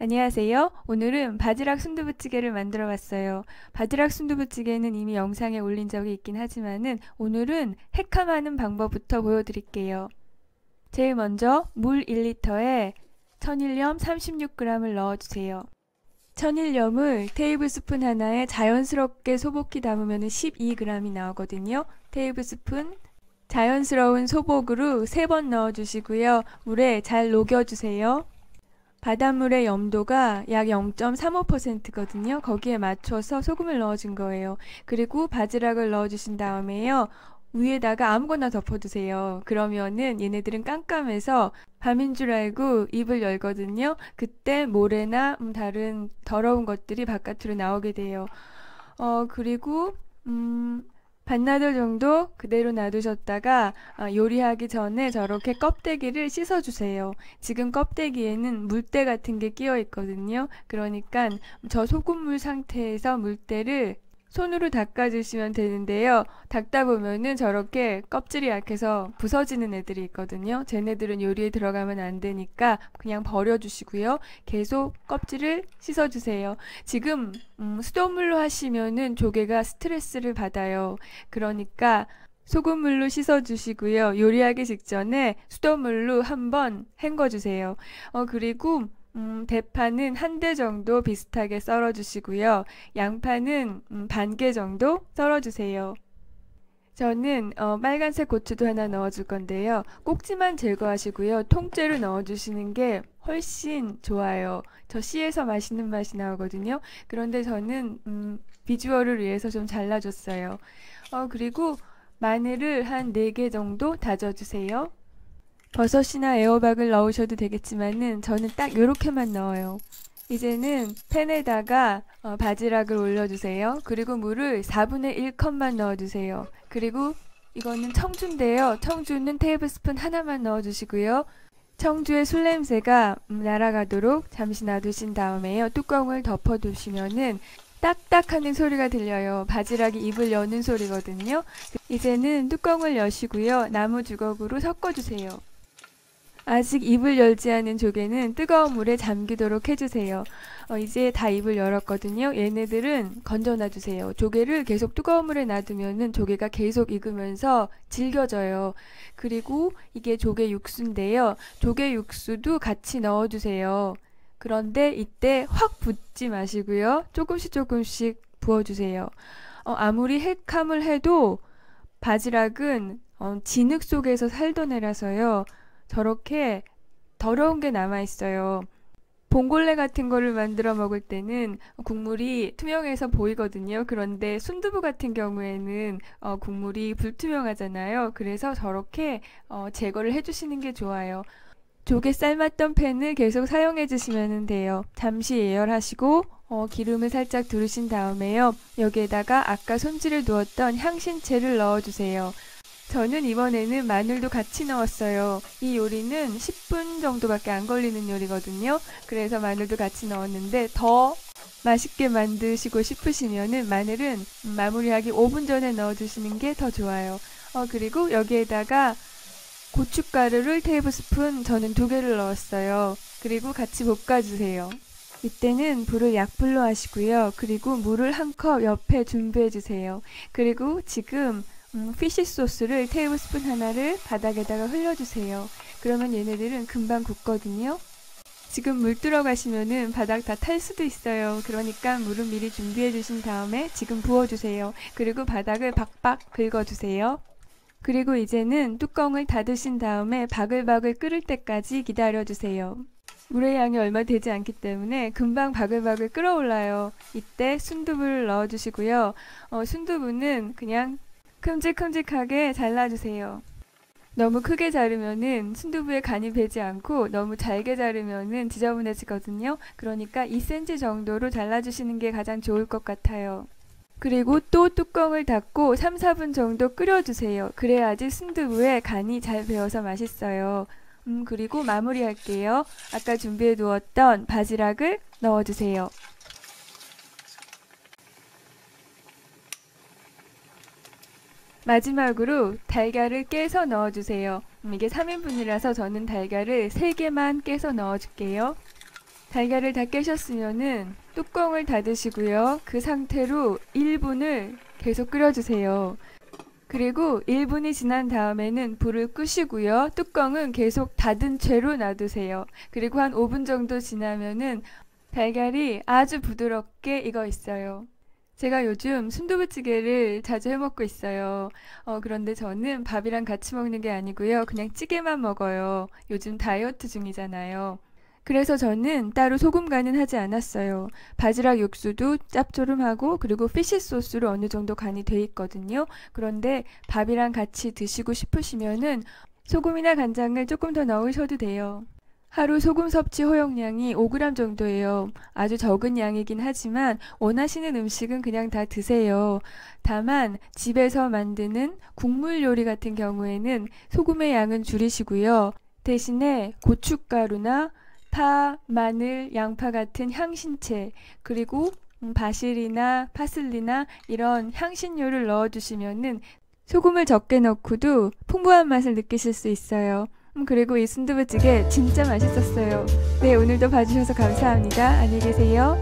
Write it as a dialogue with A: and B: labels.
A: 안녕하세요. 오늘은 바지락 순두부찌개를 만들어 봤어요. 바지락 순두부찌개는 이미 영상에 올린 적이 있긴 하지만은 오늘은 핵함하는 방법부터 보여드릴게요. 제일 먼저 물 1리터에 천일염 36g을 넣어주세요. 천일염을 테이블스푼 하나에 자연스럽게 소복히 담으면 12g이 나오거든요. 테이블스푼 자연스러운 소복으로 3번 넣어주시고요. 물에 잘 녹여주세요. 바닷물의 염도가 약 0.35%거든요. 거기에 맞춰서 소금을 넣어준 거예요. 그리고 바지락을 넣어주신 다음에요. 위에다가 아무거나 덮어두세요. 그러면은 얘네들은 깜깜해서 밤인 줄 알고 입을 열거든요. 그때 모래나 다른 더러운 것들이 바깥으로 나오게 돼요. 그리고 반나절 정도 그대로 놔두셨다가 요리하기 전에 저렇게 껍데기를 씻어주세요. 지금 껍데기에는 물때 같은 게 끼어 있거든요. 그러니까 저 소금물 상태에서 물때를 손으로 닦아주시면 되는데요. 닦다 보면은 저렇게 껍질이 약해서 부서지는 애들이 있거든요. 쟤네들은 요리에 들어가면 안 되니까 그냥 버려주시고요. 계속 껍질을 씻어주세요. 지금 수돗물로 하시면은 조개가 스트레스를 받아요. 그러니까 소금물로 씻어주시고요. 요리하기 직전에 수돗물로 한번 헹궈주세요. 그리고 대파는 한 대 정도 비슷하게 썰어주시고요. 양파는 반 개 정도 썰어주세요. 저는 빨간색 고추도 하나 넣어줄 건데요. 꼭지만 제거하시고요. 통째로 넣어주시는 게 훨씬 좋아요. 저 씨에서 맛있는 맛이 나오거든요. 그런데 저는 비주얼을 위해서 좀 잘라줬어요. 그리고 마늘을 한 4개 정도 다져주세요. 버섯이나 애호박을 넣으셔도 되겠지만은 저는 딱 요렇게만 넣어요. 이제는 팬에다가 바지락을 올려주세요. 그리고 물을 4분의 1컵만 넣어주세요. 그리고 이거는 청주인데요. 청주는 테이블스푼 하나만 넣어주시고요. 청주의 술냄새가 날아가도록 잠시 놔두신 다음에요. 뚜껑을 덮어두시면은 딱딱하는 소리가 들려요. 바지락이 입을 여는 소리거든요. 이제는 뚜껑을 여시고요. 나무 주걱으로 섞어주세요. 아직 입을 열지 않은 조개는 뜨거운 물에 잠기도록 해주세요. 이제 다 입을 열었거든요. 얘네들은 건져놔주세요. 조개를 계속 뜨거운 물에 놔두면은 조개가 계속 익으면서 질겨져요. 그리고 이게 조개 육수인데요. 조개 육수도 같이 넣어주세요. 그런데 이때 확 붓지 마시고요. 조금씩 부어주세요. 아무리 핵함을 해도 바지락은 진흙 속에서 살던 애라서요. 저렇게 더러운 게 남아있어요. 봉골레 같은 거를 만들어 먹을 때는 국물이 투명해서 보이거든요. 그런데 순두부 같은 경우에는 국물이 불투명하잖아요. 그래서 저렇게 제거를 해주시는 게 좋아요. 조개 삶았던 팬을 계속 사용해 주시면 돼요. 잠시 예열하시고 기름을 살짝 두르신 다음에요. 여기에다가 아까 손질을 두었던 향신채를 넣어주세요. 저는 이번에는 마늘도 같이 넣었어요. 이 요리는 10분 정도밖에 안 걸리는 요리거든요. 그래서 마늘도 같이 넣었는데 더 맛있게 만드시고 싶으시면은 마늘은 마무리하기 5분 전에 넣어주시는 게 더 좋아요. 그리고 여기에다가 고춧가루를 테이블스푼 저는 2개를 넣었어요. 그리고 같이 볶아주세요. 이때는 불을 약불로 하시고요. 그리고 물을 1컵 옆에 준비해주세요. 그리고 지금 피쉬 소스를 테이블스푼 하나를 바닥에다가 흘려주세요. 그러면 얘네들은 금방 굳거든요. 지금 물 들어가시면은 바닥 다 탈 수도 있어요. 그러니까 물은 미리 준비해 주신 다음에 지금 부어주세요. 그리고 바닥을 박박 긁어주세요. 그리고 이제는 뚜껑을 닫으신 다음에 바글바글 끓을 때까지 기다려주세요. 물의 양이 얼마 되지 않기 때문에 금방 바글바글 끓어올라요. 이때 순두부를 넣어주시고요. 순두부는 그냥 큼직큼직하게 잘라주세요. 너무 크게 자르면은 순두부에 간이 배지 않고 너무 잘게 자르면은 지저분해지거든요. 그러니까 2cm 정도로 잘라주시는 게 가장 좋을 것 같아요. 그리고 또 뚜껑을 닫고 3, 4분 정도 끓여주세요. 그래야지 순두부에 간이 잘 배어서 맛있어요. 그리고 마무리할게요. 아까 준비해 두었던 바지락을 넣어주세요. 마지막으로 달걀을 깨서 넣어주세요. 이게 3인분이라서 저는 달걀을 3개만 깨서 넣어줄게요. 달걀을 다 깨셨으면은 뚜껑을 닫으시고요. 그 상태로 1분을 계속 끓여주세요. 그리고 1분이 지난 다음에는 불을 끄시고요. 뚜껑은 계속 닫은 채로 놔두세요. 그리고 한 5분 정도 지나면은 달걀이 아주 부드럽게 익어 있어요. 제가 요즘 순두부찌개를 자주 해먹고 있어요. 그런데 저는 밥이랑 같이 먹는 게 아니고요. 그냥 찌개만 먹어요. 요즘 다이어트 중이잖아요. 그래서 저는 따로 소금 간은 하지 않았어요. 바지락 육수도 짭조름하고 그리고 피쉬 소스로 어느 정도 간이 돼 있거든요. 그런데 밥이랑 같이 드시고 싶으시면은 소금이나 간장을 조금 더 넣으셔도 돼요. 하루 소금 섭취 허용량이 5g 정도예요. 아주 적은 양이긴 하지만 원하시는 음식은 그냥 다 드세요. 다만 집에서 만드는 국물 요리 같은 경우에는 소금의 양은 줄이시고요. 대신에 고춧가루나 파, 마늘, 양파 같은 향신채, 그리고 바실이나 파슬리나 이런 향신료를 넣어주시면은 소금을 적게 넣고도 풍부한 맛을 느끼실 수 있어요. 그리고 이 순두부찌개 진짜 맛있었어요. 네, 오늘도 봐주셔서 감사합니다. 안녕히 계세요.